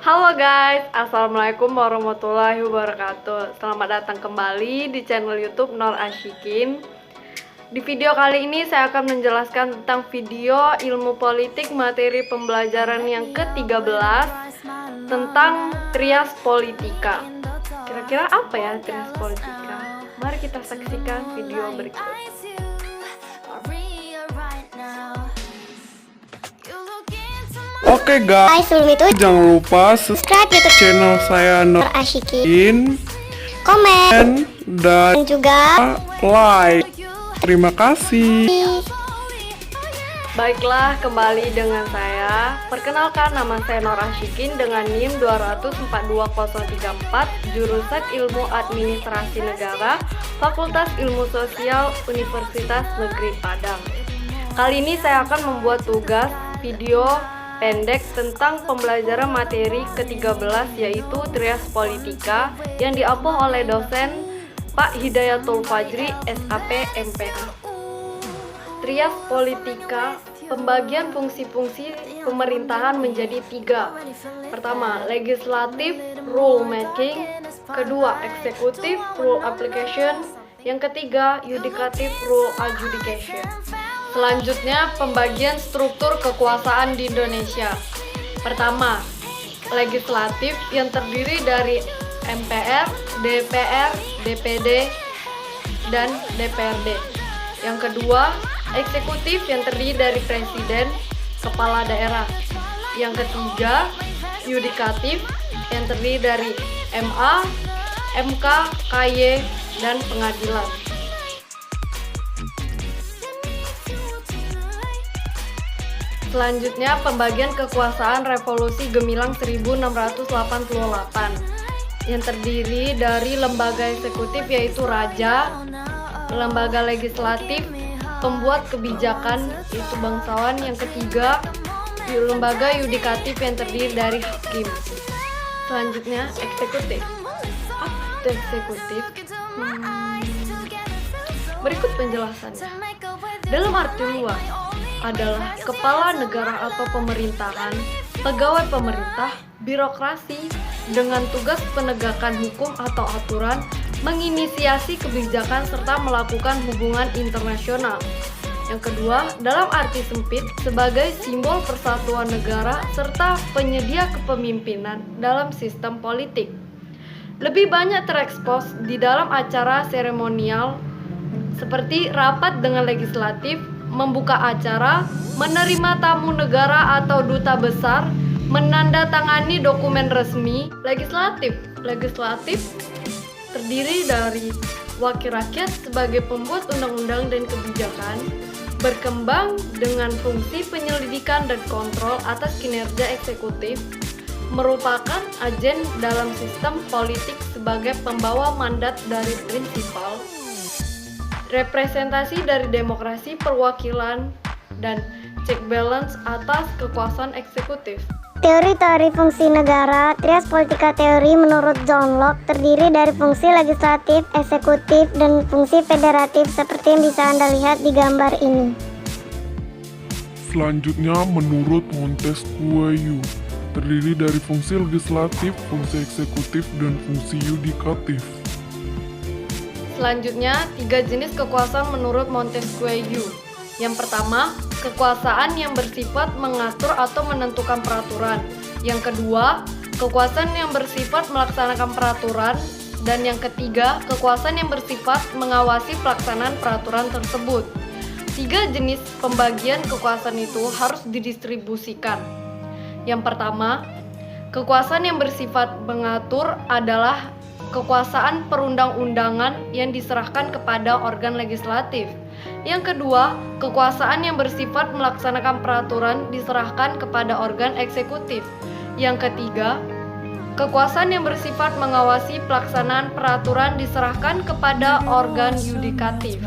Halo guys, Assalamualaikum warahmatullahi wabarakatuh. Selamat datang kembali di channel YouTube Nur Ashikin. Di video kali ini saya akan menjelaskan tentang video ilmu politik materi pembelajaran yang ke-13 tentang trias politika. Kira-kira apa ya trias politika? Mari kita saksikan video berikut. Oke guys, Sebelum itu jangan lupa subscribe YouTube channel saya Nur Ashikin, komen, Ashikin dan dan juga like. Terima kasih. Baiklah, kembali dengan saya. Perkenalkan, nama saya Nur Ashikin dengan NIM 2042034, jurusan Ilmu Administrasi Negara, Fakultas Ilmu Sosial, Universitas Negeri Padang. Kali ini saya akan membuat tugas video pendek tentang pembelajaran materi ke-13 yaitu trias politika yang diampu oleh dosen Pak Hidayatul Fajri, SAP MPA. Trias politika, pembagian fungsi-fungsi pemerintahan menjadi 3. Pertama, legislatif, rule making. Kedua, eksekutif, rule application. Yang ketiga, yudikatif, rule adjudication. Selanjutnya, pembagian struktur kekuasaan di Indonesia. Pertama, legislatif yang terdiri dari MPR, DPR, DPD, dan DPRD. Yang kedua, eksekutif yang terdiri dari presiden, kepala daerah. Yang ketiga, yudikatif yang terdiri dari MA, MK, KY, dan pengadilan. Selanjutnya, pembagian kekuasaan Revolusi Gemilang 1688 yang terdiri dari lembaga eksekutif yaitu raja, lembaga legislatif, pembuat kebijakan yaitu bangsawan, yang ketiga, lembaga yudikatif yang terdiri dari hakim. Selanjutnya, eksekutif. Apa itu eksekutif? Berikut penjelasannya. Dalam arti luas, adalah kepala negara atau pemerintahan, pegawai pemerintah, birokrasi dengan tugas penegakan hukum atau aturan, menginisiasi kebijakan serta melakukan hubungan internasional. Yang kedua, dalam arti sempit, sebagai simbol persatuan negara serta penyedia kepemimpinan dalam sistem politik. Lebih banyak terekspos di dalam acara seremonial seperti rapat dengan legislatif, membuka acara, menerima tamu negara atau duta besar, menandatangani dokumen resmi. Legislatif terdiri dari wakil rakyat sebagai pembuat undang-undang dan kebijakan, berkembang dengan fungsi penyelidikan dan kontrol atas kinerja eksekutif, merupakan agen dalam sistem politik sebagai pembawa mandat dari prinsipal, representasi dari demokrasi perwakilan, dan check balance atas kekuasaan eksekutif. Teori-teori fungsi negara. Trias politika teori menurut John Locke terdiri dari fungsi legislatif, eksekutif, dan fungsi federatif seperti yang bisa Anda lihat di gambar ini. Selanjutnya, menurut Montesquieu, terdiri dari fungsi legislatif, fungsi eksekutif, dan fungsi yudikatif. Selanjutnya, 3 jenis kekuasaan menurut Montesquieu. Yang pertama, kekuasaan yang bersifat mengatur atau menentukan peraturan. Yang kedua, kekuasaan yang bersifat melaksanakan peraturan. Dan yang ketiga, kekuasaan yang bersifat mengawasi pelaksanaan peraturan tersebut. 3 jenis pembagian kekuasaan itu harus didistribusikan. Yang pertama, kekuasaan yang bersifat mengatur adalah kekuasaan perundang-undangan yang diserahkan kepada organ legislatif. Yang kedua, kekuasaan yang bersifat melaksanakan peraturan diserahkan kepada organ eksekutif. Yang ketiga, kekuasaan yang bersifat mengawasi pelaksanaan peraturan diserahkan kepada organ yudikatif.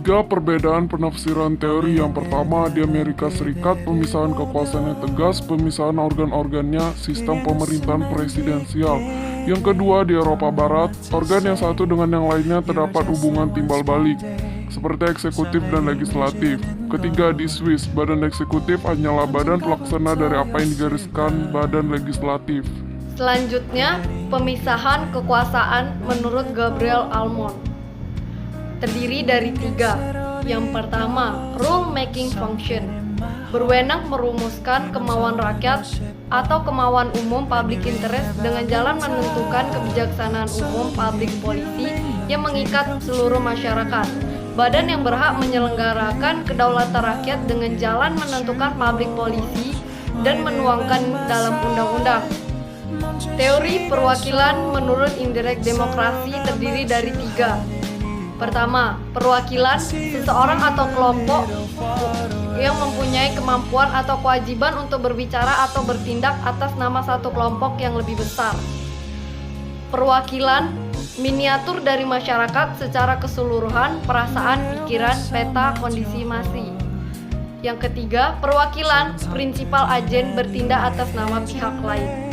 3 perbedaan penafsiran teori. Yang pertama, di Amerika Serikat, pemisahan kekuasaan yang tegas, pemisahan organ-organnya, sistem pemerintahan presidensial. Yang kedua, di Eropa Barat, organ yang satu dengan yang lainnya terdapat hubungan timbal balik. seperti eksekutif dan legislatif. Ketiga, di Swiss, badan eksekutif hanyalah badan pelaksana dari apa yang digariskan badan legislatif. Selanjutnya, pemisahan kekuasaan menurut Gabriel Almond terdiri dari 3. Yang pertama, rule making function, berwenang merumuskan kemauan rakyat atau kemauan umum public interest dengan jalan menentukan kebijaksanaan umum public policy yang mengikat seluruh masyarakat. Badan yang berhak menyelenggarakan kedaulatan rakyat dengan jalan menentukan public policy dan menuangkan dalam undang-undang. Teori perwakilan menurut indirect demokrasi terdiri dari 3. Pertama, perwakilan seseorang atau kelompok yang mempunyai kemampuan atau kewajiban untuk berbicara atau bertindak atas nama satu kelompok yang lebih besar. Perwakilan miniatur dari masyarakat secara keseluruhan, perasaan, pikiran, peta, kondisi masih. Yang ketiga, perwakilan prinsipal agen bertindak atas nama pihak lain.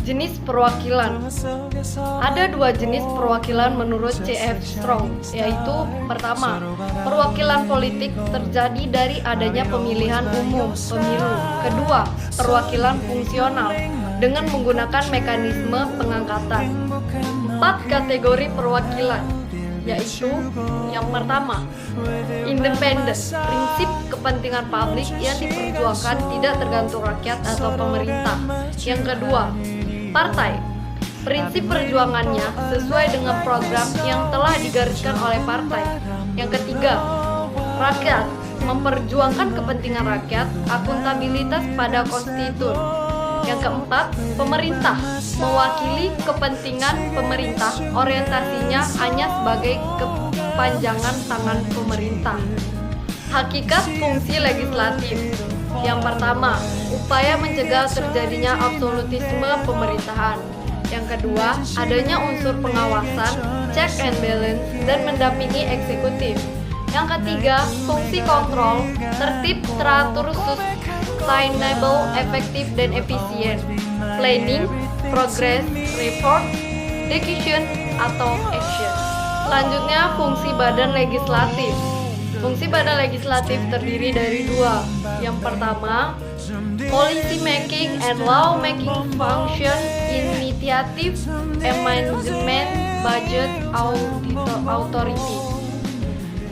Jenis perwakilan. Ada 2 jenis perwakilan menurut C.F. Strong, yaitu pertama, perwakilan politik terjadi dari adanya pemilihan umum, pemilu. Kedua, perwakilan fungsional dengan menggunakan mekanisme pengangkatan. 4 kategori perwakilan, yaitu yang pertama, independen, prinsip kepentingan publik yang diperjuangkan tidak tergantung rakyat atau pemerintah. Yang kedua, partai, prinsip perjuangannya sesuai dengan program yang telah digariskan oleh partai. Yang ketiga, rakyat, memperjuangkan kepentingan rakyat, akuntabilitas pada konstituen. Yang keempat, pemerintah, mewakili kepentingan pemerintah, orientasinya hanya sebagai kepanjangan tangan pemerintah. Hakikat fungsi legislatif. Yang pertama, upaya mencegah terjadinya absolutisme pemerintahan. Yang kedua, adanya unsur pengawasan, check and balance, dan mendampingi eksekutif. Yang ketiga, fungsi kontrol, tertib, teratur, sustainable, efektif, dan efisien. Planning, progress, report, decision, atau action. Selanjutnya, fungsi badan legislatif. Fungsi badan legislatif terdiri dari 2. Yang pertama, policy making and law making function, initiative, amendment, budget, authority.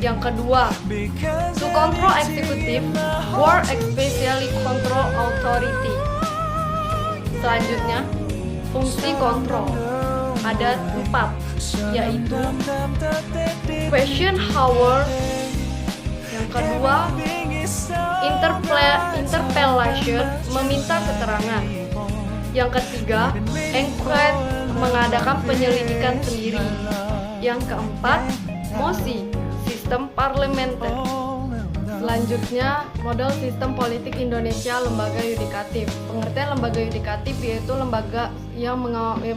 Yang kedua, to control executive, work especially control authority. Selanjutnya, fungsi kontrol ada 4, yaitu question power. Yang kedua, interpellation, meminta keterangan. Yang ketiga, enquete, mengadakan penyelidikan sendiri. Yang keempat, mosi, sistem parlementer. Selanjutnya, model sistem politik Indonesia, lembaga yudikatif. Pengertian lembaga yudikatif yaitu lembaga yang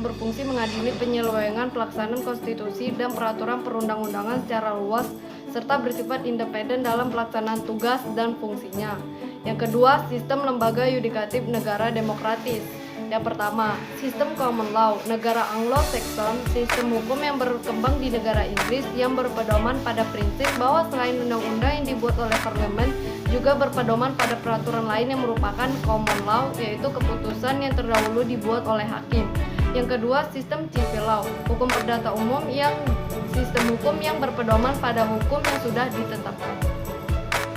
berfungsi mengadili penyelewengan pelaksanaan konstitusi dan peraturan perundang-undangan secara luas serta bersifat independen dalam pelaksanaan tugas dan fungsinya. Yang kedua, sistem lembaga yudikatif negara demokratis. Yang pertama, sistem common law, negara Anglo-Saxon, sistem hukum yang berkembang di negara Inggris yang berpedoman pada prinsip bahwa selain undang-undang yang dibuat oleh parlemen, juga berpedoman pada peraturan lain yang merupakan common law, yaitu keputusan yang terdahulu dibuat oleh hakim. Yang kedua, sistem civil law, hukum perdata umum sistem hukum yang berpedoman pada hukum yang sudah ditetapkan.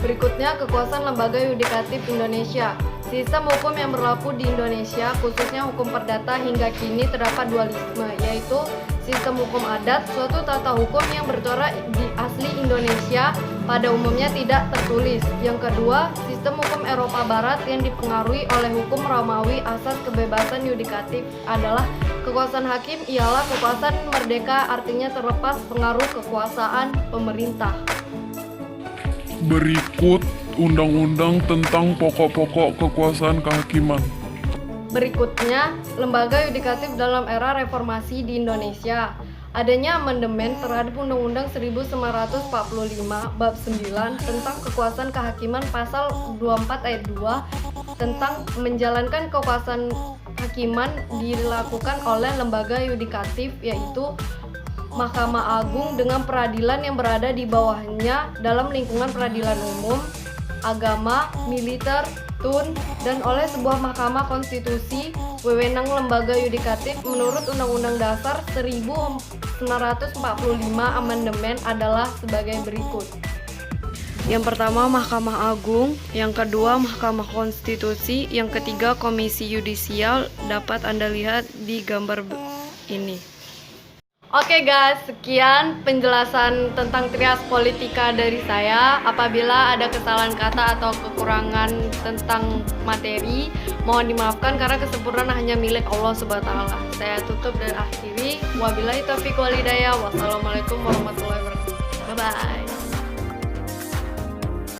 Berikutnya, kekuasaan lembaga yudikatif Indonesia. Sistem hukum yang berlaku di Indonesia, khususnya hukum perdata hingga kini terdapat dualisme, yaitu sistem hukum adat, suatu tata hukum yang bercorak di asli Indonesia, pada umumnya tidak tertulis. Yang kedua, sistem hukum Eropa Barat yang dipengaruhi oleh hukum Romawi. Asas kebebasan yudikatif adalah kekuasaan hakim ialah kekuasaan merdeka, artinya terlepas pengaruh kekuasaan pemerintah. Berikut undang-undang tentang pokok-pokok kekuasaan kehakiman. Berikutnya, lembaga yudikatif dalam era reformasi di Indonesia. Adanya amandemen terhadap Undang-Undang 1945 Bab 9 tentang kekuasaan kehakiman, pasal 24 ayat 2 tentang menjalankan kekuasaan hakiman dilakukan oleh lembaga yudikatif, yaitu Mahkamah Agung dengan peradilan yang berada di bawahnya dalam lingkungan peradilan umum, agama, militer, tun, dan oleh sebuah mahkamah konstitusi, wewenang lembaga yudikatif menurut Undang-Undang Dasar 1945 amandemen adalah sebagai berikut. Yang pertama Mahkamah Agung, yang kedua Mahkamah Konstitusi, yang ketiga Komisi Yudisial, dapat Anda lihat di gambar ini. Oke guys, sekian penjelasan tentang trias politika dari saya. Apabila ada kesalahan kata atau kekurangan tentang materi, mohon dimaafkan karena kesempurnaan hanya milik Allah Subhanahu wa Ta'ala. Saya tutup dan akhiri. Wabillahi taufiq wal hidayah. Wassalamualaikum warahmatullahi wabarakatuh. Bye bye.